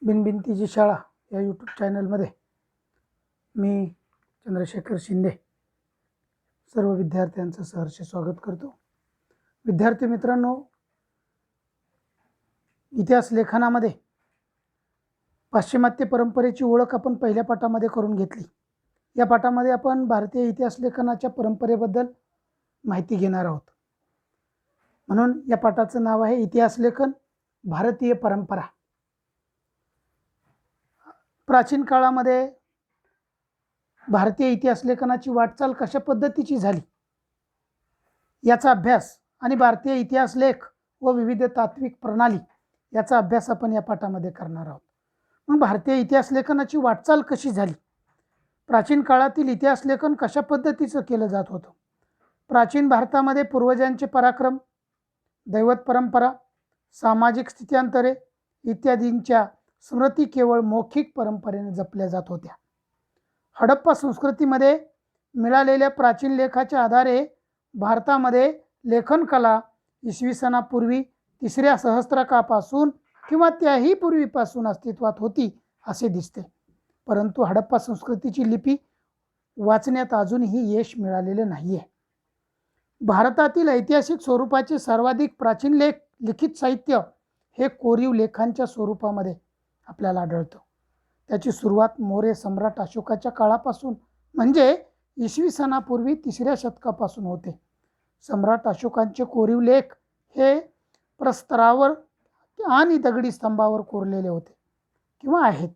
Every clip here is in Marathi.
बिनबिंतीची शाळा या यूट्यूब चॅनलमध्ये मी चंद्रशेखर शिंदे सर्व विद्यार्थ्यांचं सहर्ष स्वागत करतो। विद्यार्थी मित्रांनो, इतिहास लेखनामध्ये पाश्चिमात्य परंपरेची ओळख आपण पहिल्या पाठामध्ये करून घेतली। या पाठामध्ये आपण भारतीय इतिहास लेखनाच्या परंपरेबद्दल माहिती घेणार आहोत। म्हणून या पाठाचं नाव आहे इतिहास लेखन भारतीय परंपरा। प्राचीन काळामध्ये भारतीय इतिहास लेखनाची वाटचाल कशा पद्धतीची झाली याचा अभ्यास आणि भारतीय इतिहास लेख व विविध तात्विक प्रणाली याचा अभ्यास आपण या पाठामध्ये करणार आहोत। मग भारतीय इतिहास लेखनाची वाटचाल कशी झाली, प्राचीन काळातील इतिहास लेखन कशा पद्धतीचं केलं जात होतं, प्राचीन भारतामध्ये पूर्वजांचे पराक्रम, दैवत परंपरा, सामाजिक स्थित्यांतरे इत्यादींच्या स्मृती केवळ मौखिक परंपरेने जपल्या जात होत्या। हडप्पा संस्कृतीमध्ये मिळालेल्या प्राचीन लेखाच्या आधारे भारतामध्ये लेखन कला इसवी सनापूर्वी 3ऱ्या सहस्त्रकापासून किंवा त्याही पूर्वीपासून अस्तित्वात होती असे दिसते। परंतु हडप्पा संस्कृतीची लिपी वाचण्यात अजूनही यश मिळालेले नाहीये। भारतातील ऐतिहासिक स्वरूपाचे सर्वाधिक प्राचीन लिखित साहित्य हे कोरीव लेखांच्या स्वरूपामध्ये आपल्याला आढळतं। त्याची सुरुवात मौर्य सम्राट अशोकाच्या काळापासून म्हणजे इसवी सनापूर्वी 3ऱ्या शतकापासून होते। सम्राट अशोकांचे कोरीव लेख हे प्रस्तरावर आणि दगडी स्तंभावर कोरलेले होते किंवा आहेत।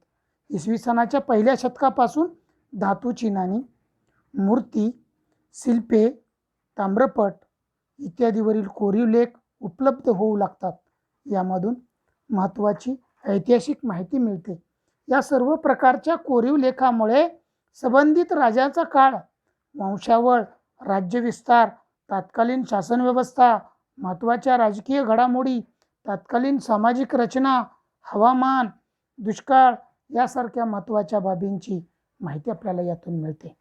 इसवी सनाच्या पहिल्या शतकापासून धातूची नाणी, मूर्ती, शिल्पे, ताम्रपट इत्यादीवरील कोरीव लेख उपलब्ध होऊ लागतात। यामधून महत्त्वाची ऐतिहासिक माहिती मिळते। या सर्व प्रकारच्या कोरीव लेखामुळे संबंधित राजाचा काळ, वंशावळ, राज्यविस्तार, तत्कालीन शासन व्यवस्था, महत्त्वाच्या राजकीय घडामोडी, तत्कालीन सामाजिक रचना, हवामान, दुष्काळ यासारख्या महत्त्वाच्या बाबींची माहिती आपल्याला यातून मिळते।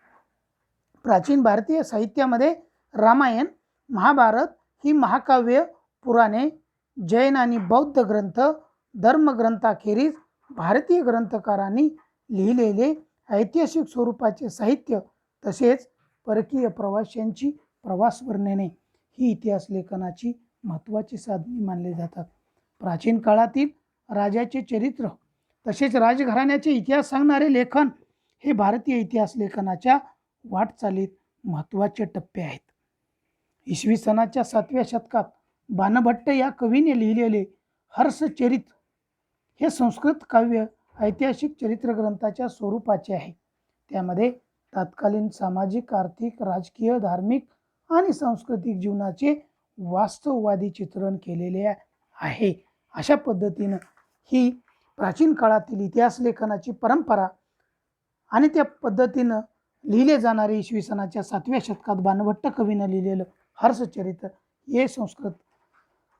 प्राचीन भारतीय साहित्यामध्ये रामायण, महाभारत ही महाकाव्य, पुराणे, जैन आणि बौद्ध ग्रंथ, धर्मग्रंथाखेरीज भारतीय ग्रंथकारांनी लिहिलेले ऐतिहासिक स्वरूपाचे साहित्य तसेच परकीय प्रवाशांची प्रवास वर्णने ही इतिहास लेखनाची महत्त्वाची साधने मानले जातात। प्राचीन काळातील राजाचे चरित्र तसेच राजघराण्याचे इतिहास सांगणारे लेखन हे भारतीय इतिहास लेखनाच्या वाटचालीत महत्त्वाचे टप्पे आहेत। इसवी सनाच्या 7व्या शतकात बाणभट्ट या कवीने लिहिलेले हर्षचरित हे संस्कृत काव्य ऐतिहासिक चरित्र ग्रंथाच्या स्वरूपाचे आहे। त्यामध्ये तत्कालीन सामाजिक, आर्थिक, राजकीय, धार्मिक आणि सांस्कृतिक जीवनाचे वास्तववादी चित्रण केलेले आहे। अशा पद्धतीनं ही प्राचीन काळातील इतिहास लेखनाची परंपरा आणि त्या पद्धतीनं लिहिले जाणारे इसवी सनाच्या 7व्या शतकात बाणभट्ट कवीनं लिहिलेलं हर्षचरित्र हे संस्कृत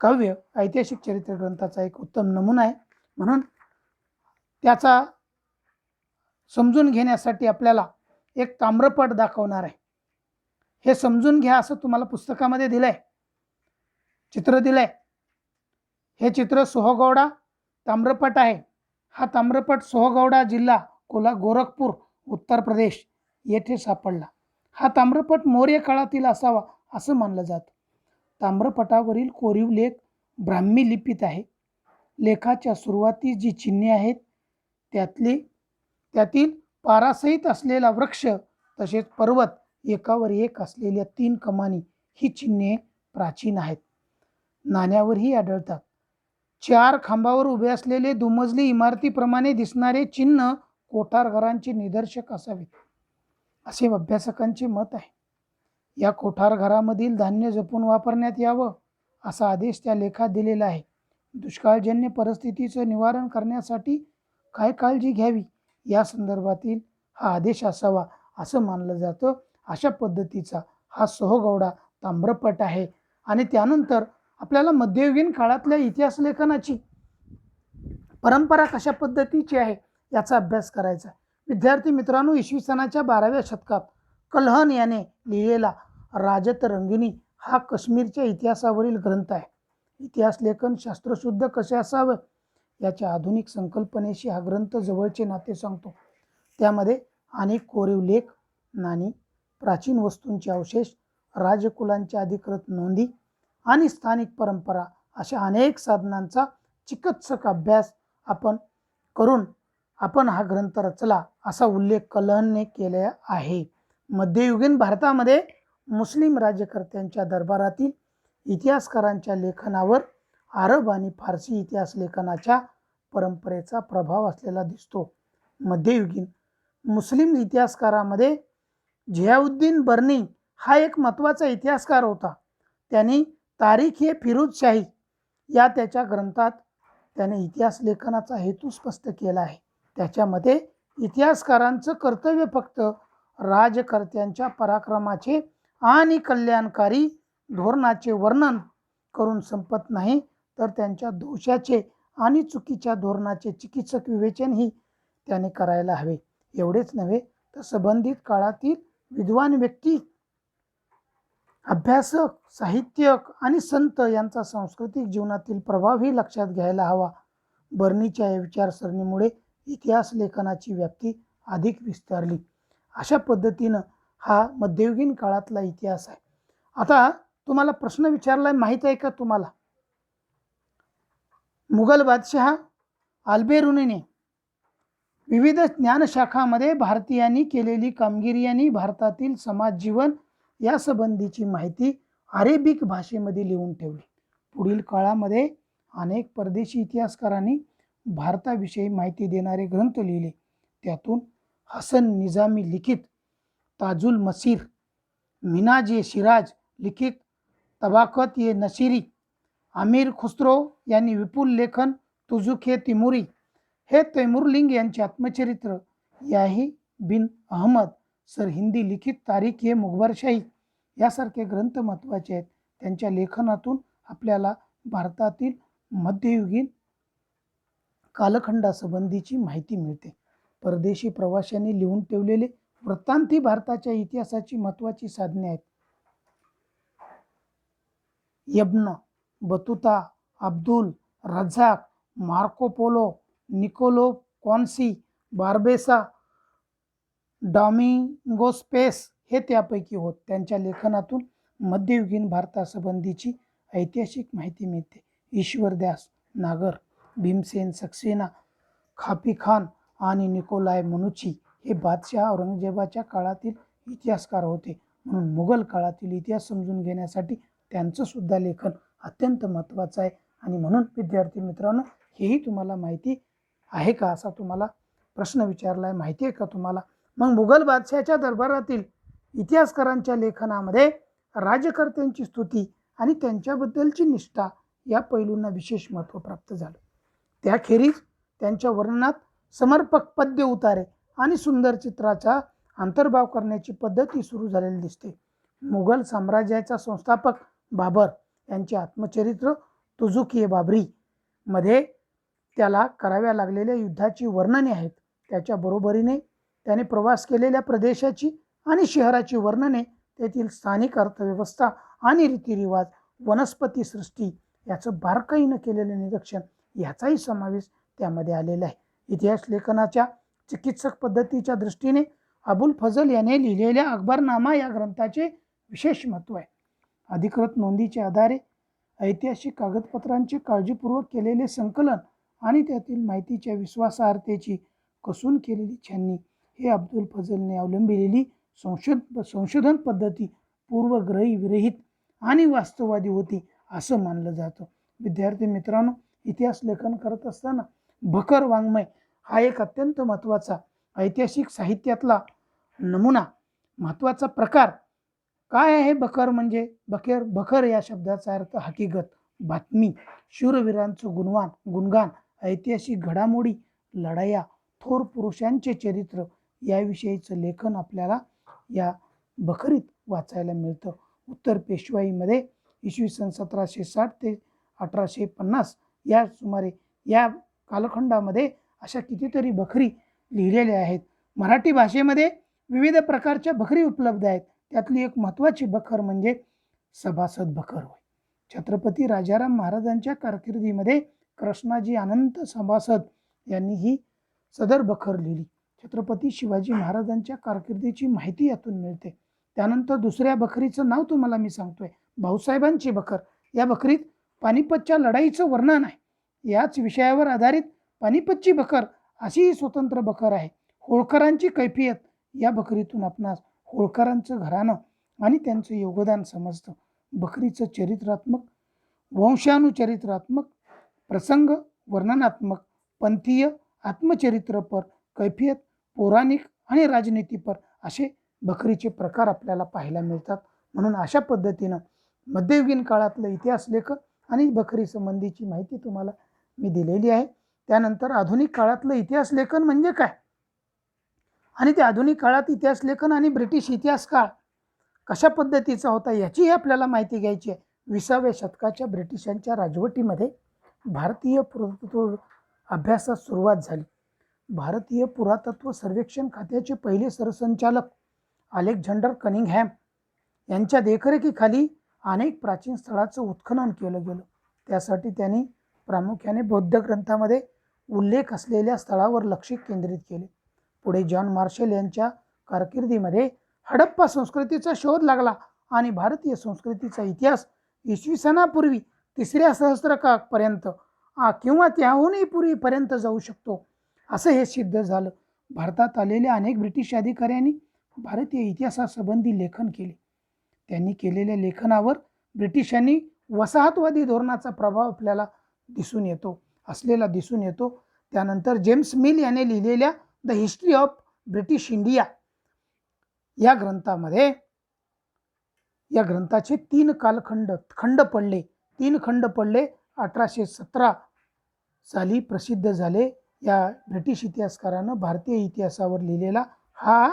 काव्य ऐतिहासिक चरित्र ग्रंथाचा एक उत्तम नमुना आहे। म्हणून त्याचा समजून घेण्यासाठी आपल्याला एक ताम्रपट दाखवणार आहे। हे समजून घ्या असं तुम्हाला पुस्तकामध्ये दिलंय, चित्र दिलंय। हे चित्र सोहगौडा ताम्रपट आहे। हा ताम्रपट सोहगौडा जिल्हा गोरखपूर उत्तर प्रदेश येथे सापडला। हा ताम्रपट मौर्य काळातील असावा असं मानलं जातं। ताम्रपटावरील कोरीव लेख ब्राह्मी लिपीत आहे। लेखाच्या सुरुवातीस जी चिन्हे आहेत त्यातील पारासहित असलेला वृक्ष तसेच पर्वत, एकावर एक असलेल्या 3 कमानी ही चिन्हे प्राचीन आहेत। नाण्यावरही आढळतात। 4 खांबावर उभे असलेले दुमजली इमारतीप्रमाणे दिसणारे चिन्ह कोठार घरांचे निदर्शक असावेत असे अभ्यासकांचे मत आहे। या कोठार घरामधील धान्य जपून वापरण्यात यावं असा आदेश त्या लेखात दिलेला आहे। दुष्काळजन्य परिस्थितीचं निवारण करण्यासाठी काय काळजी घ्यावी या संदर्भातील हा आदेश असावा असं मानलं जातं। अशा पद्धतीचा हा सोहगौडा ताम्रपट आहे। आणि त्यानंतर आपल्याला मध्ययुगीन काळातल्या इतिहास लेखनाची परंपरा कशा पद्धतीची आहे याचा अभ्यास करायचा आहे। विद्यार्थी मित्रांनो, इसवी सनाच्या 12व्या शतकात कल्हण याने लिहिलेला राजतरंगिणी हा काश्मीरच्या इतिहासावरील ग्रंथ आहे। इतिहास लेखन शास्त्रशुद्ध कसे असावे याच्या आधुनिक संकल्पनेशी हा ग्रंथ जवळचे नाते सांगतो. त्यामध्ये अनेक कोरीव लेख, नाणी, प्राचीन वस्तूंचे अवशेष, राजकुलांच्या अधिकृत नोंदी आणि स्थानिक परंपरा अशा अनेक साधनांचा चिकित्सक अभ्यास करून आपण हा ग्रंथ रचला असा उल्लेख कलहनने केला आहे. मध्ययुगीन भारतामध्ये मुस्लिम राज्यकर्त्यांच्या दरबारातील इतिहासकारांच्या लेखनावर अरब आणि फारसी इतिहास लेखनाच्या परंपरेचा प्रभाव असलेला दिसतो. मध्ययुगीन मुस्लिम इतिहासकारामध्ये झियाउद्दीन बर्नी हा एक महत्त्वाचा इतिहासकार होता. त्यांनी तारीख-ए-फिरोजशाही या त्याच्या ग्रंथात त्याने इतिहास लेखनाचा हेतू स्पष्ट केला आहे. त्याच्यामध्ये इतिहासकारांचं कर्तव्य फक्त राजकर्त्यांच्या पराक्रमाचे आणि कल्याणकारी धोरणाचे वर्णन करून संपत नाही, तर त्यांच्या दोषाचे आणि चुकीच्या धोरणाचे चिकित्सक विवेचनही त्याने करायला हवे. एवढेच नव्हे तर संबंधित काळातील विद्वान व्यक्ती, अभ्यासक, साहित्यक आणि संत यांचा सांस्कृतिक जीवनातील प्रभावही लक्षात घ्यायला हवा. बर्नीच्या या विचारसरणीमुळे इतिहास लेखनाची व्याप्ती अधिक विस्तारली. अशा पद्धतीनं हा मध्ययुगीन काळातला इतिहास आहे. आता तुम्हाला प्रश्न विचारलाय, माहीत आहे का तुम्हाला? मुघल बादशहा अल्बेरुनीने विविध ज्ञानशाखांमध्ये भारतीयांनी केलेली कामगिरी आणि भारतातील समाज जीवन या संबंधीची माहिती अरेबिक भाषेमध्ये लिहून ठेवली. पुढील काळामध्ये अनेक परदेशी इतिहासकारांनी भारताविषयी माहिती देणारे ग्रंथ लिहिले. त्यातून हसन निजामी लिखित ताजुल मसीर, मिनाज-ए-शिराज लिखित तबाकत-ए-नसीरी, अमीर खुसरो यांनी विपुल लेखन तुजुक-ए-तिमुरी, हे तैमुरलिंग यांचे आत्मचरित्र, याही बिन अहमद सर हिंदी लिखित तारीख-ए-मुखबरशाही यासारखे ग्रंथ महत्त्वाचे आहेत. त्यांच्या लेखनातून आपल्याला भारतातील मध्ययुगीन कालखंडासंबंधीची माहिती मिळते. परदेशी प्रवाशांनी लिहून ठेवलेले वृत्तांत ही भारताच्या इतिहासाची महत्त्वाची साधने आहेत. Ibn Battuta, Abdul Razzaq, Marco Polo, Niccolo Conti, Barbosa, Domingos Paes हे त्यापैकी होत. त्यांच्या लेखनातून मध्ययुगीन भारतासंबंधीची ऐतिहासिक माहिती मिळते. ईश्वरदास नागर, भीमसेन सक्सेना, खापी खान आणि निकोलाय मनुची हे बादशाह औरंगजेबाच्या काळातील इतिहासकार होते. म्हणून मुघल काळातील इतिहास समजून घेण्यासाठी त्यांचं सुद्धा लेखन अत्यंत महत्त्वाचं आहे. आणि म्हणून विद्यार्थी मित्रांनो, हेही तुम्हाला माहिती आहे का असा तुम्हाला प्रश्न विचारला आहे, माहिती आहे का तुम्हाला? मग मुघल बादशाहाच्या दरबारातील इतिहासकारांच्या लेखनामध्ये राजकर्त्यांची स्तुती आणि त्यांच्याबद्दलची निष्ठा या पैलूंना विशेष महत्त्व प्राप्त झालं. त्याखेरीज त्यांच्या वर्णनात समर्पक पद्य उतारे आणि सुंदर चित्राचा अंतर्भाव करण्याची पद्धती सुरू झालेली दिसते. मुघल साम्राज्याचा संस्थापक बाबर यांचे आत्मचरित्र तुजुक-ए-बाबरी मध्ये त्याला कराव्या लागलेल्या युद्धाची वर्णने आहेत. त्याच्या बरोबरीने त्याने प्रवास केलेल्या प्रदेशाची आणि शहराची वर्णने, तेथील स्थानिक अर्थव्यवस्था आणि रीतिरिवाज, वनस्पती सृष्टी याचं बारकाईनं केलेलं निरीक्षण याचाही समावेश त्यामध्ये आलेला आहे. इतिहास लेखनाच्या चिकित्सक पद्धतीच्या दृष्टीने अबुल फजल याने लिहिलेल्या अकबरनामा या ग्रंथाचे विशेष महत्त्व आहे. अधिकृत नोंदीच्या आधारे ऐतिहासिक कागदपत्रांचे काळजीपूर्वक केलेले संकलन आणि त्यातील माहितीच्या विश्वासार्हतेची कसून केलेली छाननी हे अब्दुल फजलने अवलंबिलेली संशोधन पद्धती पूर्वग्रही विरहित आणि वास्तववादी होती असं मानलं जातं. विद्यार्थी मित्रांनो, इतिहास लेखन करत असताना बखर वाङ्मय हा एक अत्यंत महत्त्वाचा ऐतिहासिक साहित्यातला नमुना, महत्त्वाचा प्रकार. काय आहे बखर म्हणजे? बखर या शब्दाचा अर्थ हकीकत, बातमी, शूरवीरांचं गुणगान, ऐतिहासिक घडामोडी, लढाया, थोर पुरुषांचे चरित्र याविषयीचं लेखन आपल्याला या बखरीत वाचायला मिळतं. उत्तर पेशवाईमध्ये इसवी सन 1760 ते 1850 या सुमारे या कालखंडामध्ये अशा कितीतरी बखरी लिहिलेल्या आहेत. मराठी भाषेमध्ये विविध प्रकारच्या बखरी उपलब्ध आहेत. त्यातली एक महत्त्वाची बखर म्हणजे सभासद बखर होय. छत्रपती राजाराम महाराजांच्या कारकिर्दीमध्ये कृष्णाजी अनंत सभासद यांनी ही सदर बखर लिहिली. छत्रपती शिवाजी महाराजांच्या कारकिर्दीची माहिती यातून मिळते. त्यानंतर दुसऱ्या बखरीचं नाव तुम्हाला मी सांगतोय, भाऊसाहेबांची बखर. या बखरीत पानिपतच्या लढाईचं वर्णन आहे. याच विषयावर आधारित पानिपतची बखर अशी ही स्वतंत्र बखर आहे. होळकरांची कैफियत या बखरीतून आपणास होळकरांचं घराणं आणि त्यांचं योगदान समजतं. बखरीचं चरित्रात्मक, वंशानुचरित्रात्मक, प्रसंग वर्णनात्मक, पंथीय, आत्मचरित्रपर, कैफियत, पौराणिक आणि राजनीतीपर असे बखरीचे प्रकार आपल्याला पाहायला मिळतात. म्हणून अशा पद्धतीनं मध्ययुगीन काळातलं इतिहास लेखन आणि बखरी संबंधीची माहिती तुम्हाला मी दिलेली आहे. त्यानंतर आधुनिक काळातलं इतिहास लेखन म्हणजे काय आणि ते आधुनिक काळात इतिहास लेखन आणि ब्रिटिश इतिहास काळ कशा पद्धतीचा होता याचीही आपल्याला माहिती घ्यायची आहे. 20व्या शतकाच्या ब्रिटिशांच्या राजवटीमध्ये भारतीय पुरातत्व अभ्यासास सुरुवात झाली. भारतीय पुरातत्व सर्वेक्षण खात्याचे पहिले सरसंचालक अलेक्झांडर कनिंगहॅम यांच्या देखरेखीखाली अनेक प्राचीन स्थळाचं उत्खनन केलं गेलं. त्यासाठी त्यांनी प्रामुख्याने बौद्ध ग्रंथामध्ये उल्लेख असलेल्या स्थळावर लक्ष केंद्रित केले. पुढे जॉन मार्शल यांच्या कारकिर्दीमध्ये हडप्पा संस्कृतीचा शोध लागला आणि भारतीय संस्कृतीचा इतिहास इसवी सनापूर्वी 3ऱ्या सहस्त्रकापर्यंत किंवा त्याहूनही पूर्वीपर्यंत जाऊ शकतो असं हे सिद्ध झालं. भारतात आलेल्या अनेक ब्रिटिश अधिकाऱ्यांनी भारतीय इतिहासासंबंधी लेखन केले. त्यांनी केलेल्या लेखनावर ब्रिटिशांनी वसाहतवादी धोरणाचा प्रभाव आपल्याला दिसून येतो. त्यानंतर जेम्स मिल याने लिहिलेल्या the history of British India या ग्रंथाचे 3 खंड पडले. 1817 साली प्रसिद्ध झाले. या ब्रिटिश इतिहासकारानं भारतीय इतिहासावर लिहिलेला हा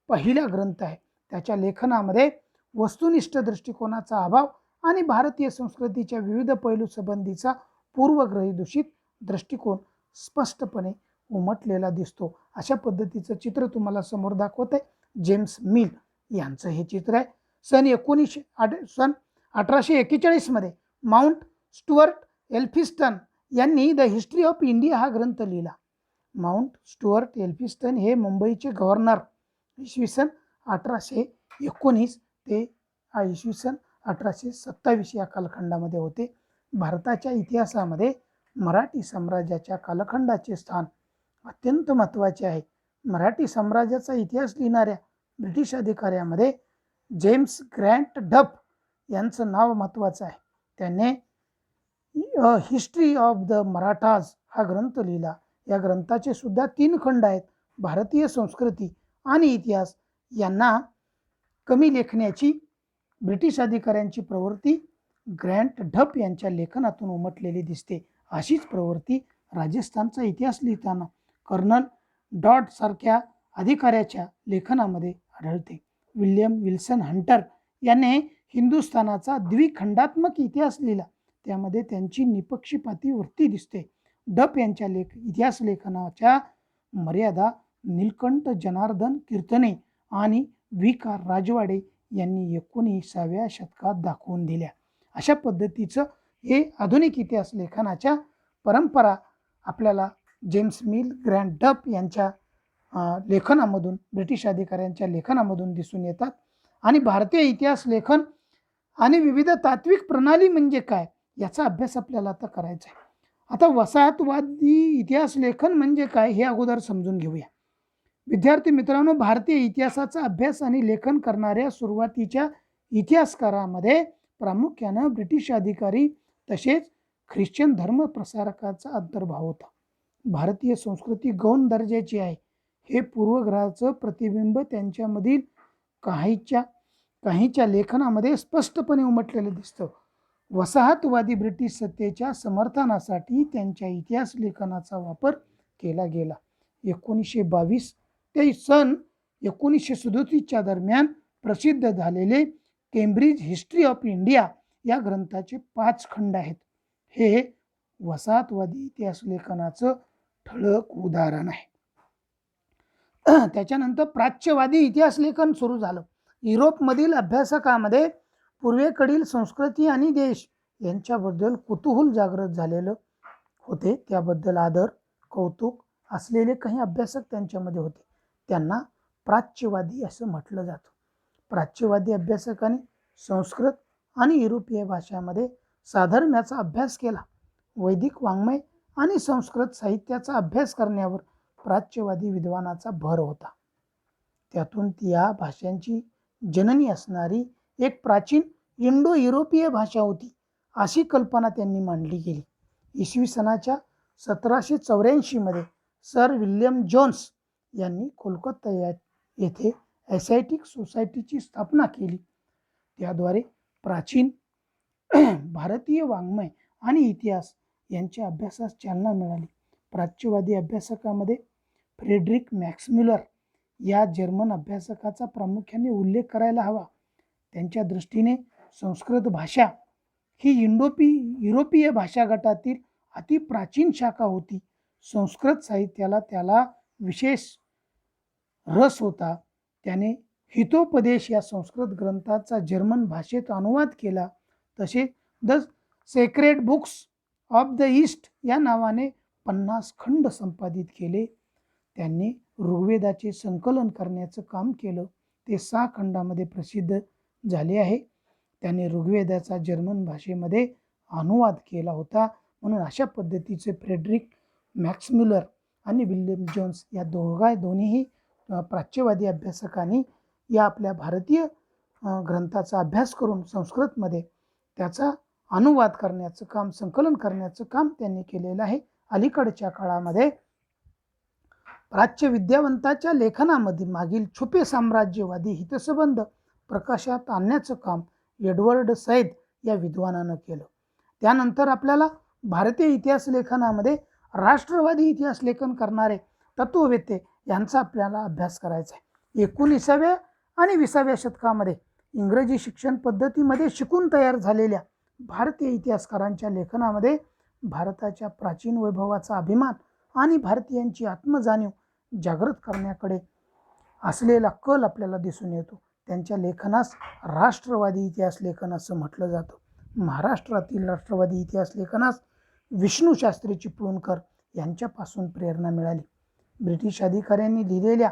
पहिला ग्रंथ आहे. त्याच्या लेखनामध्ये वस्तुनिष्ठ दृष्टिकोनाचा अभाव आणि भारतीय संस्कृतीच्या विविध पैलू संबंधीचा पूर्वग्रहीदूषित दृष्टिकोन स्पष्टपणे उमटलेला दिसतो. अशा पद्धतीचं चित्र तुम्हाला समोर दाखवत आहे. जेम्स मिल यांचं हे चित्र आहे. सन 1841 मध्ये माउंट स्टुअर्ट एल्फिस्टन यांनी द हिस्ट्री ऑफ इंडिया हा ग्रंथ लिहिला. माउंट स्टुअर्ट एल्फिस्टन हे मुंबईचे गव्हर्नर इसवी सन 1819 ते इसवी सन 1827 या कालखंडामध्ये होते. भारताच्या इतिहासामध्ये मराठी साम्राज्याच्या कालखंडाचे स्थान अत्यंत महत्त्वाचे आहे. मराठी साम्राज्याचा इतिहास लिहिणाऱ्या ब्रिटिश अधिकाऱ्यामध्ये जेम्स ग्रँट डफ यांचं नाव महत्त्वाचं आहे. त्याने हिस्ट्री ऑफ द मराठाज हा ग्रंथ लिहिला. या ग्रंथाचे सुद्धा 3 खंड आहेत. भारतीय संस्कृती आणि इतिहास यांना कमी लेखण्याची ब्रिटिश अधिकाऱ्यांची प्रवृत्ती ग्रँट डफ यांच्या लेखनातून उमटलेली दिसते. अशीच प्रवृत्ती राजस्थानचा इतिहास लिहिताना कर्नल डॉड सारख्या अधिकाऱ्याच्या लेखनामध्ये आढळते. विल्यम विल्सन हंटर याने हिंदुस्थानाचा द्विखंडात्मक इतिहास लिहिला. त्यामध्ये त्यांची निपक्षपाती वृत्ती दिसते. डफ यांच्या इतिहास लेखनाच्या मर्यादा नीलकंठ जनार्दन कीर्तने आणि V.K. राजवाडे यांनी 19व्या शतकात दाखवून दिल्या. अशा पद्धतीचं हे आधुनिक इतिहास लेखनाच्या परंपरा आपल्याला जेम्स मिल, ग्रँट डफ यांच्या लेखनामधून, ब्रिटिश अधिकाऱ्यांच्या लेखनामधून दिसून येतात. आणि भारतीय इतिहास लेखन आणि विविध तात्विक प्रणाली म्हणजे काय याचा अभ्यास आपल्याला आता करायचा आहे. आता वसाहतवादी इतिहास लेखन म्हणजे काय हे अगोदर समजून घेऊया. विद्यार्थी मित्रांनो, भारतीय इतिहासाचा अभ्यास आणि लेखन करणाऱ्या सुरुवातीच्या इतिहासकारामध्ये प्रामुख्यानं ब्रिटिश अधिकारी तसेच ख्रिश्चन धर्म प्रसारकाचा अंतर्भाव होता. भारतीय संस्कृती गौण दर्जाची आहे हे पूर्वग्रहाचं प्रतिबिंब त्यांच्यामधील काहीच्या लेखनामध्ये स्पष्टपणे उमटलेलं दिसतं. वसाहतवादी ब्रिटिश सत्तेच्या समर्थनासाठी त्यांच्या इतिहास लेखनाचा वापर केला गेला. 1922 ते सन 1937च्या दरम्यान प्रसिद्ध झालेले केम्ब्रिज हिस्ट्री ऑफ इंडिया या ग्रंथाचे 5 खंड आहेत. हे वसाहतवादी इतिहास लेखनाचं ठळक उदाहरण आहे. त्याच्यानंतर प्राच्यवादी इतिहास लेखन सुरू झालं. युरोपमधील अभ्यासकामध्ये पूर्वेकडील संस्कृती आणि देश यांच्याबद्दल कुतूहल जागृत झालेलं होते त्याबद्दल आदर कौतुक असलेले काही अभ्यासक त्यांच्यामध्ये होते. त्यांना प्राच्यवादी असं म्हटलं जातं. प्राच्यवादी अभ्यासकांनी संस्कृत आणि युरोपीय भाषांमध्ये साधर्म्याचा अभ्यास केला. वैदिक वाङ्मय आणि संस्कृत साहित्याचा अभ्यास करण्यावर प्राच्यवादी विद्वानाचा भर होता. त्यातून या भाषांची जननी असणारी एक प्राचीन इंडो युरोपीय भाषा होती अशी कल्पना त्यांनी मांडली गेली. इसवी सनाच्या 1784 मध्ये सर विल्यम जोन्स यांनी कोलकाता येथे एसायटिक सोसायटीची स्थापना केली. त्याद्वारे प्राचीन भारतीय वाङ्मय आणि इतिहास यांच्या अभ्यासास चालना मिळाली. प्राच्यवादी अभ्यासकामध्ये फ्रेडरिक मॅक्सम्युलर या जर्मन अभ्यासकाचा प्रामुख्याने उल्लेख करायला हवा. त्यांच्या दृष्टीने संस्कृत भाषा ही युरोपीय भाषा गटातील अतिप्राचीन शाखा होती. संस्कृत साहित्याला त्याला विशेष रस होता. त्याने हितोपदेश या संस्कृत ग्रंथाचा जर्मन भाषेत अनुवाद केला. तसेच the sacred books of the east या नावाने 50 खंड संपादित केले. त्यांनी ऋग्वेदाचे संकलन करण्याचं काम केलं. ते 6 खंडामध्ये प्रसिद्ध झाले आहे. त्याने ऋग्वेदाचा जर्मन भाषेमध्ये अनुवाद केला होता. म्हणून अशा पद्धतीचे फ्रेडरिक मॅक्सम्युलर आणि विल्यम जोन्स या दोन्हीही प्राच्यवादी अभ्यासकांनी या आपल्या भारतीय ग्रंथाचा अभ्यास करून संस्कृतमध्ये त्याचा अनुवाद करण्याचं काम, संकलन करण्याचं काम त्यांनी केलेलं आहे. अलीकडच्या काळामध्ये प्राच्य विद्यावंताच्या लेखनामध्ये मागील छुपे साम्राज्यवादी हितसंबंध प्रकाशात आणण्याचं काम एडवर्ड सैद या विद्वानानं केलं. त्यानंतर आपल्याला भारतीय इतिहास लेखनामध्ये राष्ट्रवादी इतिहास लेखन करणारे तत्ववेत्ते यांचा आपल्याला अभ्यास करायचा आहे. 19व्या आणि 20व्या शतकामध्ये इंग्रजी शिक्षण पद्धतीमध्ये शिकून तयार झालेल्या भारतीय इतिहासकारांच्या लेखनामध्ये भारताच्या प्राचीन वैभवाचा अभिमान आणि भारतीयांची आत्मजाणीव जागृत करण्याकडे असलेला कल आपल्याला दिसून येतो. त्यांच्या लेखनास राष्ट्रवादी इतिहास लेखन असं म्हटलं जातं. महाराष्ट्रातील राष्ट्रवादी इतिहास लेखनास विष्णू शास्त्री चिपळूणकर यांच्यापासून प्रेरणा मिळाली. ब्रिटिश अधिकाऱ्यांनी लिहिलेल्या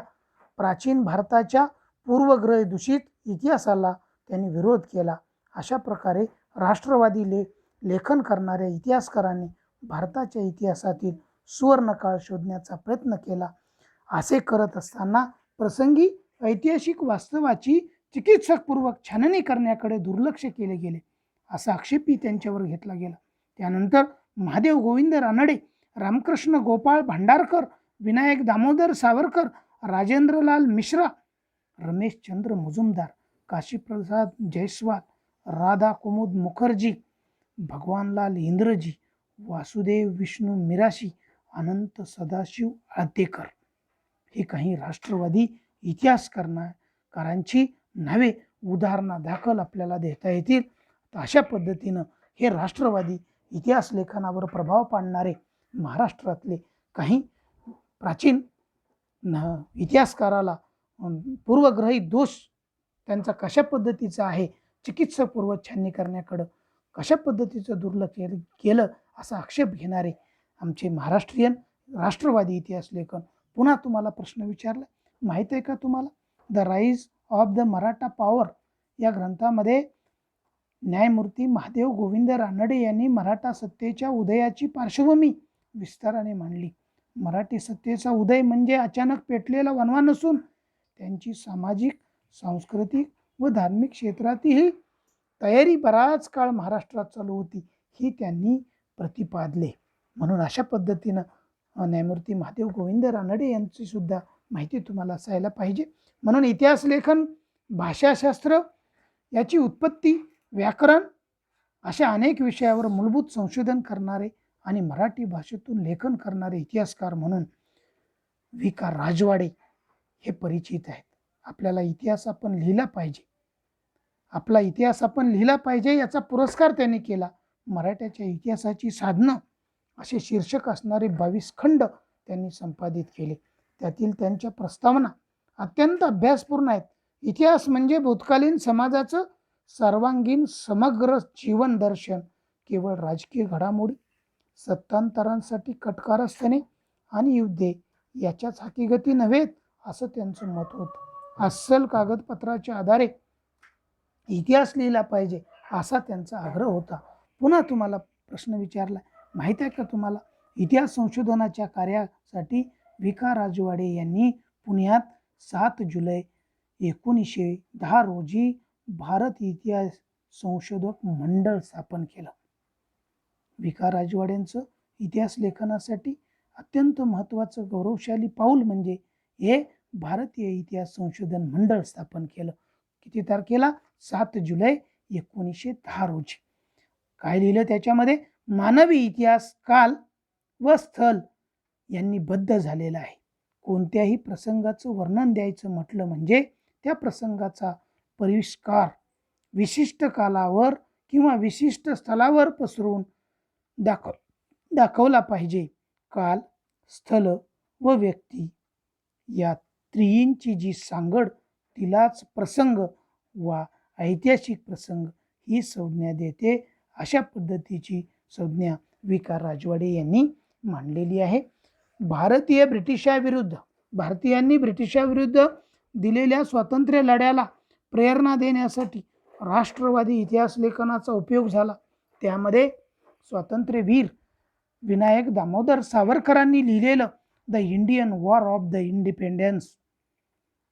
प्राचीन भारताच्या पूर्वग्रह दूषित इतिहासाला त्यांनी विरोध केला. अशा प्रकारे राष्ट्रवादी लेखन करणाऱ्या इतिहासकारांनी भारताच्या इतिहासातील सुवर्णकाळ शोधण्याचा प्रयत्न केला. असे करत असताना प्रसंगी ऐतिहासिक वास्तवाची चिकित्सकपूर्वक छाननी करण्याकडे दुर्लक्ष केले गेले असा आक्षेपही त्यांच्यावर घेतला गेला. त्यानंतर महादेव गोविंद रानडे, रामकृष्ण गोपाळ भांडारकर, विनायक दामोदर सावरकर, राजेंद्रलाल मिश्रा, रमेशचंद्र मुजुमदार, काशीप्रसाद जयस्वाल, राधा कुमुद मुखर्जी, भगवानलाल इंद्रजी, वासुदेव विष्णू मिराशी, अनंत सदाशिव आतेकर हे काही राष्ट्रवादी इतिहासकारांची नावे उदाहरणादाखल आपल्याला देता येतील. तर अशा पद्धतीनं हे राष्ट्रवादी इतिहास लेखनावर प्रभाव पाडणारे महाराष्ट्रातले काही प्राचीन इतिहासकाराला पूर्वग्रहित दोष त्यांचा कशा पद्धतीचा आहे, चिकित्सापूर्व छाननी करण्याकडं कशा पद्धतीचं दुर्लक्ष केलं असा आक्षेप घेणारे आमचे महाराष्ट्रीयन राष्ट्रवादी इतिहास लेखन. पुन्हा तुम्हाला प्रश्न विचारला, माहीत आहे का तुम्हाला the rise of the Maratha power या ग्रंथामध्ये न्यायमूर्ती महादेव गोविंद रानडे यांनी मराठा सत्तेच्या उदयाची पार्श्वभूमी विस्ताराने मांडली. मराठी सत्तेचा उदय म्हणजे अचानक पेटलेला वणवा नसून त्यांची सामाजिक, सांस्कृतिक व धार्मिक क्षेत्रातील तयारी बराच काळ महाराष्ट्रात चालू होती ही त्यांनी प्रतिपादले. म्हणून अशा पद्धतीनं न्यायमूर्ती महादेव गोविंद रानडे यांची सुद्धा माहिती तुम्हाला असायला पाहिजे. म्हणून इतिहास लेखन, भाषाशास्त्र, याची उत्पत्ती, व्याकरण अशा अनेक विषयावर मूलभूत संशोधन करणारे आणि मराठी भाषेतून लेखन करणारे इतिहासकार म्हणून वि. का. राजवाडे हे परिचित आहेत. आपल्याला इतिहास आपण लिहिला पाहिजे, आपला इतिहास आपण लिहिला पाहिजे याचा पुरस्कार त्यांनी केला. मराठ्याच्या इतिहासाची साधनं असे शीर्षक असणारे 22 खंड त्यांनी संपादित केले. त्यातील त्यांच्या प्रस्तावना अत्यंत अभ्यासपूर्ण आहेत. इतिहास म्हणजे भूतकालीन समाजाचं सर्वांगीण समग्र जीवन दर्शन, केवळ राजकीय घडामोडी सत्तांतरांसाठी कटकार असणे आणि युद्धे याच्याच हकीकती नव्हेत असं त्यांचं मत होतं. अस्सल कागदपत्राच्या आधारे इतिहास लिहिला पाहिजे असा त्यांचा आग्रह होता. पुन्हा तुम्हाला प्रश्न विचारला, माहीत आहे का तुम्हाला, इतिहास संशोधनाच्या कार्यासाठी वि का राजवाडे यांनी पुण्यात 7 जुलै 1910 रोजी भारत इतिहास संशोधक मंडळ स्थापन केलं. वि का राजवाड्यांचं इतिहास लेखनासाठी अत्यंत महत्त्वाचं गौरवशाली पाऊल म्हणजे हे भारतीय इतिहास संशोधन मंडळ स्थापन केलं. किती तारखेला? 7 जुलै 1910 रोजी. काय लिहिलं त्याच्यामध्ये? मानवी इतिहास काल व स्थल यांनी बद्ध झालेला आहे. कोणत्याही प्रसंगाचं वर्णन द्यायचं म्हटलं म्हणजे त्या प्रसंगाचा परिष्कार विशिष्ट कालावर किंवा विशिष्ट स्थलावर पसरून दाखवला पाहिजे. काल, स्थल व व्यक्ती या त्रियींची जी सांगड, तिलाच प्रसंग वा ऐतिहासिक प्रसंग ही संज्ञा देते. अशा पद्धतीची संज्ञा वि का राजवाडे यांनी मांडलेली आहे. भारतीयांनी ब्रिटिशाविरुद्ध दिलेल्या स्वातंत्र्य लढ्याला प्रेरणा देण्यासाठी राष्ट्रवादी इतिहास लेखनाचा उपयोग झाला. त्यामध्ये स्वातंत्र्यवीर विनायक दामोदर सावरकरांनी लिहिलेलं the Indian war of the independence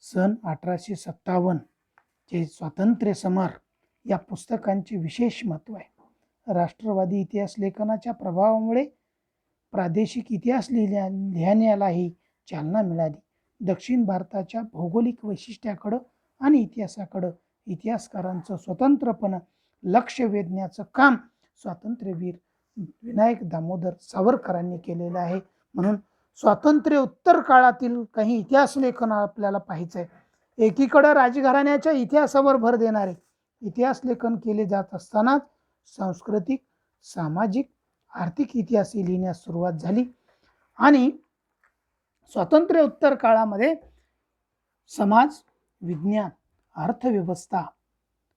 सन 1857 जे स्वातंत्र्य समर या पुस्तकांचे विशेष महत्त्व आहे. राष्ट्रवादी इतिहास लेखनाच्या प्रभावामुळे प्रादेशिक इतिहास लिहिण्यालाही चालना मिळाली. दक्षिण भारताच्या भौगोलिक वैशिष्ट्याकडं आणि इतिहासाकडं इतिहासकारांचं स्वतंत्रपणे लक्ष वेधण्याचं काम स्वातंत्र्यवीर विनायक दामोदर सावरकरांनी केलेलं आहे. म्हणून स्वातंत्र्य उत्तर काळातील काही इतिहास लेखन आपल्याला पाहायचं आहे. एकीकडं राजघराण्याच्या इतिहासावर भर देणारे इतिहास लेखन केले जात असतानाच सांस्कृतिक, सामाजिक, आर्थिक इतिहास लिहिण्यास सुरुवात झाली. आणि स्वातंत्र्य उत्तर काळामध्ये समाज, विज्ञान, अर्थव्यवस्था,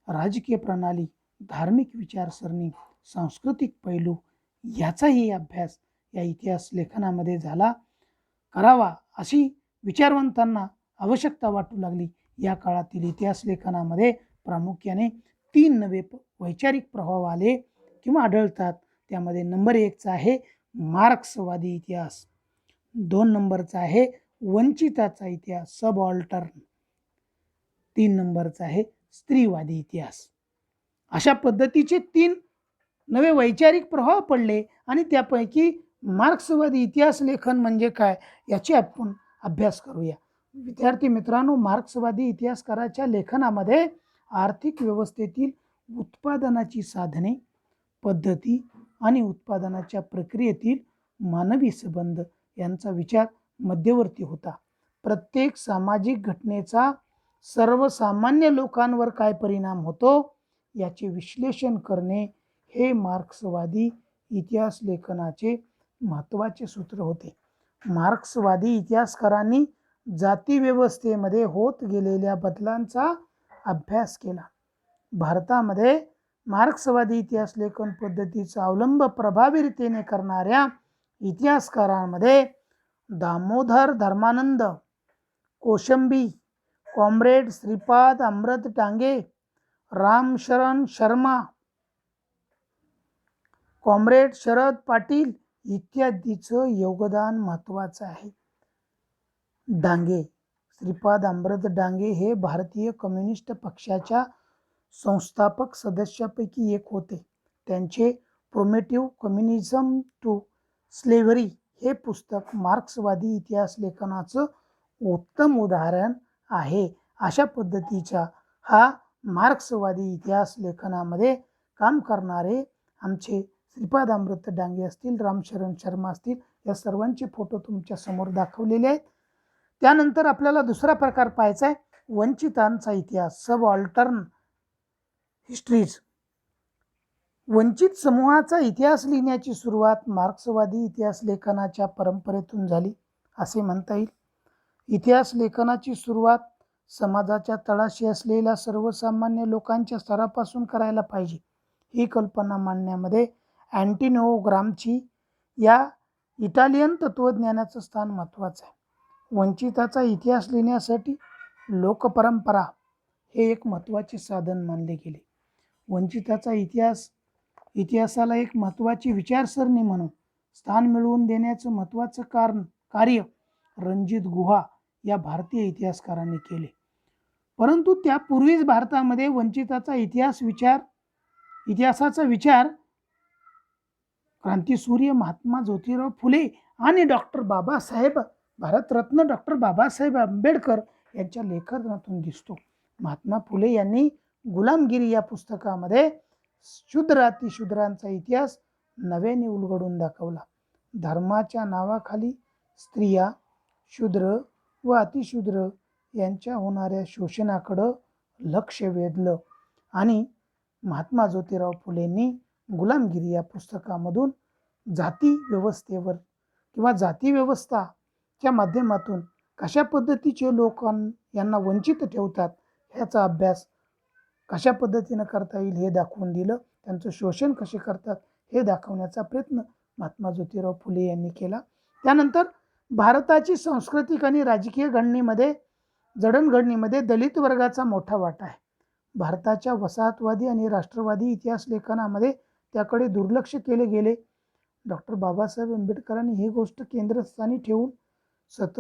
राजकीय प्रणाली, धार्मिक विचारसरणी, सांस्कृतिक पैलू याचाही अभ्यास या इतिहास लेखनामध्ये करावा अशी विचारवंतांना आवश्यकता वाटू लागली. या काळातील इतिहास लेखनामध्ये प्रामुख्याने 3 नवे वैचारिक प्रभाव आले किंवा आढळतात. त्यामध्ये नंबर 1चा आहे मार्क्सवादी इतिहास, 2 नंबरचा आहे वंचिताचा इतिहास सबऑल्टर्न, 3 नंबरचा आहे स्त्रीवादी इतिहास. अशा पद्धतीचे 3 नवे वैचारिक प्रभाव पडले आणि त्यापैकी मार्क्सवादी इतिहास लेखन म्हणजे काय याची आपण अभ्यास करूया. विद्यार्थी मित्रांनो, मार्क्सवादी इतिहासकाराच्या लेखनामध्ये आर्थिक व्यवस्थेतील उत्पादनाची साधने, पद्धती आणि उत्पादनाच्या प्रक्रियेतील मानवी संबंध यांचा विचार मध्यवर्ती होता. प्रत्येक सामाजिक घटनेचा सर्वसामान्य लोकांवर काय परिणाम होतो याचे विश्लेषण करणे हे मार्क्सवादी इतिहास लेखनाचे महत्त्वाचे सूत्र होते. मार्क्सवादी इतिहासकारांनी जाती व्यवस्थेमध्ये होत गेलेल्या बदलांचा अभ्यास केला. भारतामध्ये मार्क्सवादी इतिहास लेखन पद्धतीचा अवलंब प्रभावीरितीने करणाऱ्या इतिहासकारांमध्ये दामोदर धर्मानंद कोशंबी, कॉम्रेड श्रीपाद अमृत डांगे, रामशरण शर्मा, कॉम्रेड शरद पाटील इत्यादीचं योगदान महत्त्वाचं आहे. श्रीपाद अमृत डांगे हे भारतीय कम्युनिस्ट पक्षाच्या संस्थापक सदस्यापैकी एक होते. त्यांचे प्रोमेटिव्ह कम्युनिझम टू स्लेव्हरी हे पुस्तक मार्क्सवादी इतिहास लेखनाचं उत्तम उदाहरण आहे. अशा पद्धतीचा हा मार्क्सवादी इतिहास लेखनामध्ये काम करणारे आमचे श्रीपाद अमृत डांगे असतील, रामशरण शर्मा असतील, या सर्वांचे फोटो तुमच्या समोर दाखवलेले आहेत. त्यानंतर आपल्याला दुसरा प्रकार पाहायचा आहे वंचितांचा इतिहास सबऑल्टर्न हिस्ट्रीज. वंचित समूहाचा इतिहास लिहिण्याची सुरुवात मार्क्सवादी इतिहास लेखनाच्या परंपरेतून झाली असे म्हणता येईल. इतिहास लेखनाची सुरुवात समाजाच्या तळाशी असलेल्या सर्वसामान्य लोकांच्या स्तरापासून करायला पाहिजे ही कल्पना मांडण्यामध्ये अँटोनिओ ग्राम्ची या इटालियन तत्त्वज्ञानाचं स्थान महत्त्वाचं आहे. वंचिताचा इतिहास लिहिण्यासाठी लोकपरंपरा हे एक महत्त्वाचे साधन मानले गेले. वंचिताचा इतिहासाला एक महत्त्वाची विचारसरणी म्हणून स्थान मिळवून देण्याचं महत्त्वाचं कार्य रणजित गुहा या भारतीय इतिहासकारांनी केले. परंतु त्यापूर्वीच भारतामध्ये वंचिताचा इतिहासाचा विचार क्रांतीसूर्य महात्मा ज्योतिराव फुले आणि भारतरत्न डॉक्टर बाबासाहेब आंबेडकर यांच्या लेखनातून दिसतो. महात्मा फुले यांनी गुलामगिरी या पुस्तकामध्ये शूद्र अतिशूद्रांचा इतिहास नव्याने उलगडून दाखवला. धर्माच्या नावाखाली स्त्रिया, शूद्र व अतिशूद्र यांच्या होणाऱ्या शोषणाकडं लक्ष वेधलं आणि महात्मा ज्योतिराव फुलेंनी गुलामगिरी या पुस्तकामधून जाती व्यवस्थाच्या माध्यमातून कशा पद्धतीचे लोक यांना वंचित ठेवतात ह्याचा अभ्यास कशा पद्धतीनं करता येईल हे दाखवून दिलं. त्यांचं शोषण कसे करतात हे दाखवण्याचा प्रयत्न महात्मा ज्योतिराव फुले यांनी केला. त्यानंतर भारताची सांस्कृतिक आणि राजकीय जडणघडणीमध्ये दलित वर्गाचा मोठा वाटा आहे. भारताच्या वसाहतवादी आणि राष्ट्रवादी इतिहास लेखनामध्ये त्याकडे दुर्लक्ष केले गेले. डॉक्टर बाबासाहेब आंबेडकरांनी ही गोष्ट केंद्रस्थानी ठेवून सतत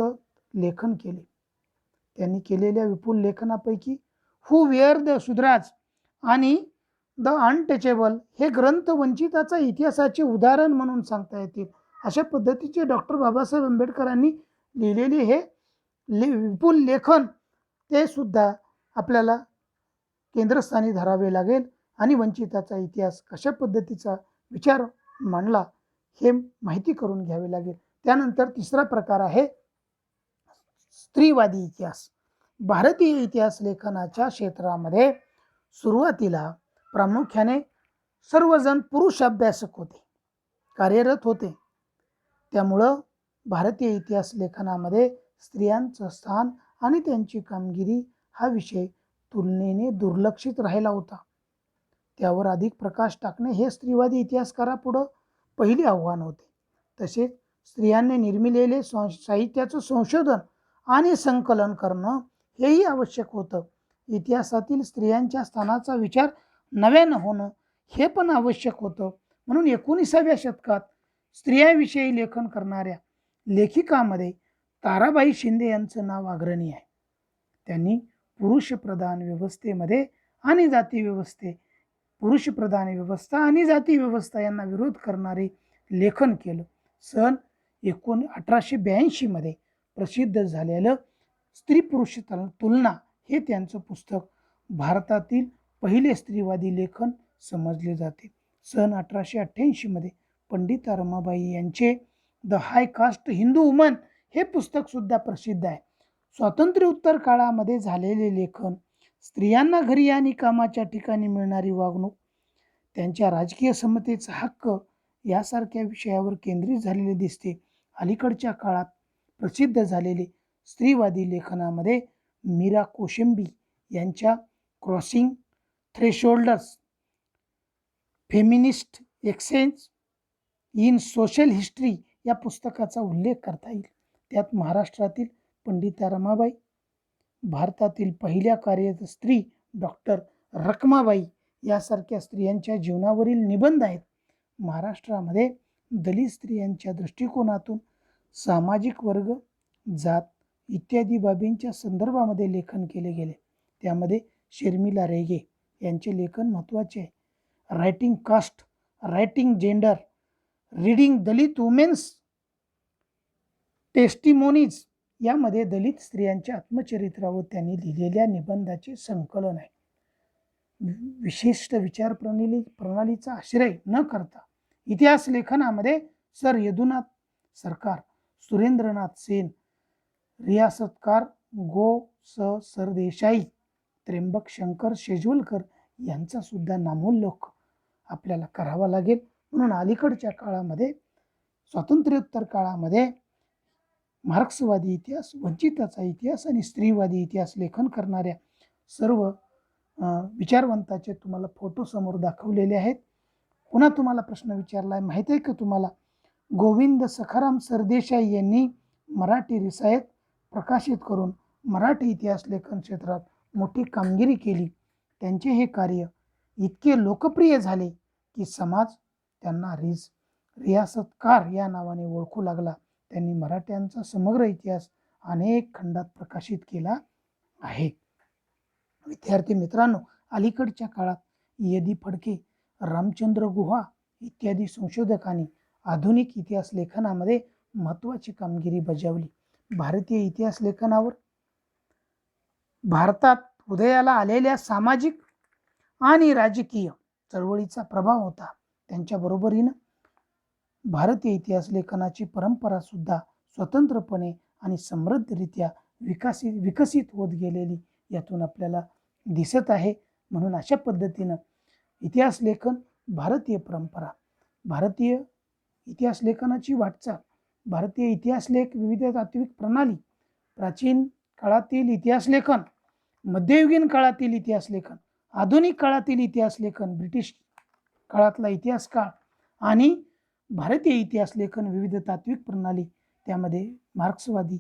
लेखन केले. त्यांनी केलेल्या विपुल लेखनापैकी हू वेअर द शूद्राज आणि द अनटचेबल हे ग्रंथ वंचिताचा इतिहासाचे उदाहरण म्हणून सांगता येतील. अशा पद्धतीचे डॉक्टर बाबासाहेब आंबेडकरांनी लिहिलेले हे विपुल लेखन ते सुद्धा आपल्याला केंद्रस्थानी धरावे लागेल आणि वंचिताचा इतिहास कशा पद्धतीचा विचार मांडला हे माहिती करून घ्यावे लागेल. त्यानंतर तिसरा प्रकार आहे स्त्रीवादी इतिहास. भारतीय इतिहास लेखनाच्या क्षेत्रामध्ये सुरुवातीला प्रामुख्याने सर्वजण पुरुष अभ्यासक कार्यरत होते. त्यामुळं भारतीय इतिहास लेखनामध्ये स्त्रियांचं स्थान आणि त्यांची कामगिरी हा विषय तुलनेने दुर्लक्षित राहिला होता. त्यावर अधिक प्रकाश टाकणे हे स्त्रीवादी इतिहासकारापुढं पहिले आव्हान होते. तसेच स्त्रियांनी निर्मिलेले साहित्याचं संशोधन आणि संकलन करणं हेही आवश्यक होतं. इतिहासातील स्त्रियांच्या स्थानाचा विचार नव्यानं होणं हे पण आवश्यक होतं. म्हणून 19व्या शतकात स्त्रियांविषयी लेखन करणाऱ्या लेखिकामध्ये ताराबाई शिंदे यांचं नाव अग्रणी आहे. त्यांनी पुरुषप्रधान व्यवस्था आणि जाती व्यवस्था यांना विरोध करणारे लेखन केलं. सन 1882 मध्ये प्रसिद्ध झालेलं स्त्री पुरुष तुलना हे त्यांचं पुस्तक भारतातील पहिले स्त्रीवादी लेखन समजले जाते. सन 1888 मध्ये पंडिता रमाबाई यांचे the high caste Hindu woman हे पुस्तक सुद्धा प्रसिद्ध आहे. स्वातंत्र्योत्तर काळामध्ये झालेले लेखन स्त्रियांना घरी आणि कामाच्या ठिकाणी मिळणारी वागणूक, त्यांच्या राजकीय समतेचा हक्क यासारख्या विषयावर केंद्रित झालेले दिसते. अलीकडच्या काळात प्रसिद्ध झालेले स्त्रीवादी लेखनामध्ये मीरा कोशिंबी यांच्या crossing thresholds, feminist exchange in social history या पुस्तकाचा उल्लेख करता येईल. त्यात महाराष्ट्रातील पंडिता रमाबाई, भारतातील पहिल्या कार्यरत स्त्री डॉक्टर रखमाबाई यासारख्या स्त्रियांच्या जीवनावरील निबंध आहेत. महाराष्ट्रामध्ये दलित स्त्रियांच्या दृष्टिकोनातून सामाजिक वर्ग, जात इत्यादी बाबींच्या संदर्भामध्ये लेखन केले गेले. त्यामध्ये शर्मिला रेगे यांचे लेखन महत्त्वाचे आहे. Writing caste, writing gender, reading Dalit women's testimonies यामध्ये दलित स्त्रियांच्या आत्मचरित्रावर त्यांनी लिहिलेल्या निबंधाचे संकलन आहे. विशिष्ट विचार प्रणालीचा आश्रय न करता इतिहास लेखनामध्ये सर यदुनाथ सरकार, सुरेंद्रनाथ सेन, रियासतकार गो सरदेसाई, त्र्यंबक शंकर शेजवलकर यांचा सुद्धा नामोल्लेख आपल्याला करावा लागेल. म्हणून अलीकडच्या काळामध्ये स्वातंत्र्योत्तर काळामध्ये मार्क्सवादी इतिहास, वंचिताचा इतिहास आणि स्त्रीवादी इतिहास लेखन करणाऱ्या सर्व विचारवंताचे तुम्हाला फोटो समोर दाखवलेले आहेत. पुन्हा तुम्हाला प्रश्न विचारला आहे, माहीत आहे का तुम्हाला गोविंद सखाराम सरदेसाई यांनी मराठी रिसायत प्रकाशित करून मराठी इतिहास लेखन क्षेत्रात मोठी कामगिरी केली. त्यांचे हे कार्य इतके लोकप्रिय झाले की समाज त्यांना रियासतकार या नावाने ओळखू लागला. त्यांनी मराठ्यांचा समग्र इतिहास अनेक खंडात प्रकाशित केला आहे. विद्यार्थी मित्रांनो, अलीकडच्या काळात यदी फडके, रामचंद्र गुहा इत्यादी संशोधकांनी आधुनिक इतिहास लेखनामध्ये महत्त्वाची कामगिरी बजावली. भारतीय इतिहास लेखनावर भारतात उदयाला आलेल्या सामाजिक आणि राजकीय चळवळीचा प्रभाव होता. त्यांच्या बरोबरीनं भारतीय इतिहास लेखनाची परंपरा सुद्धा स्वतंत्रपणे आणि समृद्धरित्या विकसित होत गेलेली यातून आपल्याला दिसत आहे. म्हणून अशा पद्धतीनं इतिहास लेखन, भारतीय परंपरा, भारतीय इतिहास लेखनाची वाटचाल, भारतीय इतिहास लेख, विविध तात्विक प्रणाली, प्राचीन काळातील इतिहास लेखन, मध्ययुगीन काळातील इतिहास लेखन, आधुनिक काळातील इतिहास लेखन, ब्रिटिश काळातला इतिहास काळ आणि भारतीय इतिहास लेखन, विविध तात्विक प्रणाली, त्यामध्ये मार्क्सवादी,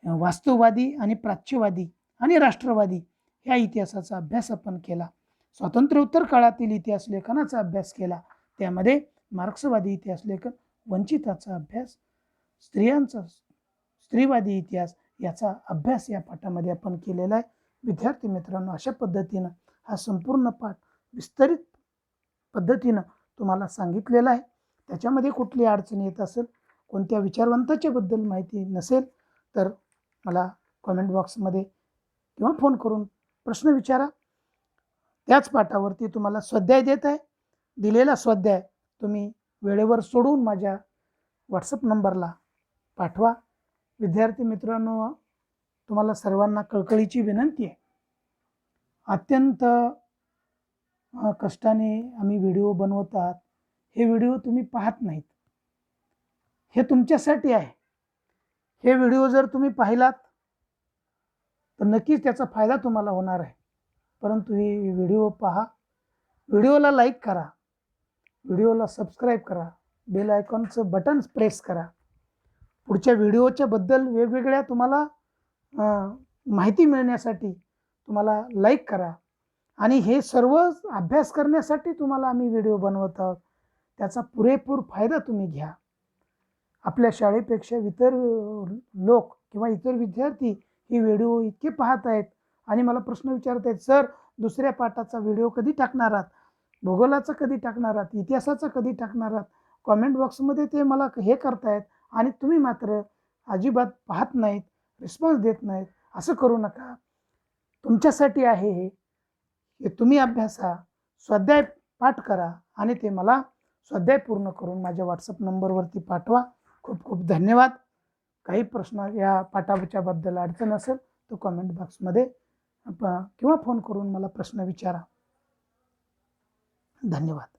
वास्तववादी आणि प्राच्यवादी आणि राष्ट्रवादी ह्या इतिहासाचा अभ्यास आपण केला. स्वातंत्र्योत्तर काळातील इतिहास लेखनाचा अभ्यास केला. त्यामध्ये मार्क्सवादी इतिहास लेखन, वंचिताचा अभ्यास, स्त्रीवादी इतिहास याचा अभ्यास या पाठामध्ये आपण केलेला आहे. विद्यार्थी मित्रांनो, अशा पद्धतीनं हा संपूर्ण पाठ विस्तरित पद्धतीनं तुम्हाला सांगितलेला आहे. त्याच्यामध्ये कुठली अडचण येत असेल, कोणत्या विचारवंताच्या बद्दल माहिती नसेल तर मला कमेंट बॉक्समध्ये किंवा फोन करून प्रश्न विचारा. त्याच पाठावरती तुम्हाला स्वाध्याय देत आहे. दिलेला स्वाध्याय तुम्ही वेळेवर सोडवून माझ्या व्हॉट्सअप नंबरला पाठवा. विद्यार्थी मित्रांनो, तुम्हाला सर्वांना कळकळीची विनंती आहे. अत्यंत कष्टाने आम्ही व्हिडिओ बनवत आहात. हे व्हिडिओ तुम्ही पाहत नाहीत, हे तुमच्यासाठी आहे. हे व्हिडिओ जर तुम्ही पाहिलात तर नक्कीच त्याचा फायदा तुम्हाला होणार आहे. परंतु हे व्हिडिओ पहा, व्हिडिओला लाईक करा, व्हिडिओला सबस्क्राईब करा, बेल आयकॉनचं बटन प्रेस करा. पुढच्या व्हिडिओच्या बद्दल वेगवेगळ्या तुम्हाला माहिती मिळण्यासाठी तुम्हाला लाईक करा. आणि हे सर्व अभ्यास करण्यासाठी तुम्हाला आम्ही व्हिडिओ बनवत आहोत. त्याचा पुरेपूर फायदा तुम्ही घ्या. आपल्या शाळेपेक्षा इतर लोक किंवा इतर विद्यार्थी ही व्हिडिओ इतके पाहत आहेत आणि मला प्रश्न विचारत आहेत, सर दुसऱ्या पाठाचा व्हिडिओ कधी टाकणार आहात, भूगोलाचा कधी टाकणार आहात, इतिहासाचा कधी टाकणार आहात. कॉमेंट बॉक्समध्ये ते मला हे करतायत आणि तुम्ही मात्र अजिबात पाहत नाहीत, रिस्पॉन्स देत नाहीत. असं करू नका. तुमच्यासाठी आहे हे तुम्ही अभ्यासा, स्वाध्याय पाठ करा आणि ते मला स्वाध्याय पूर्ण करून माझ्या व्हॉट्सअप नंबरवरती पाठवा. खूप खूप धन्यवाद. काही प्रश्न या पाठाच्याबद्दल अडचण असेल तर कॉमेंट बॉक्समध्ये किंवा फोन करून मला प्रश्न विचारा. धन्यवाद.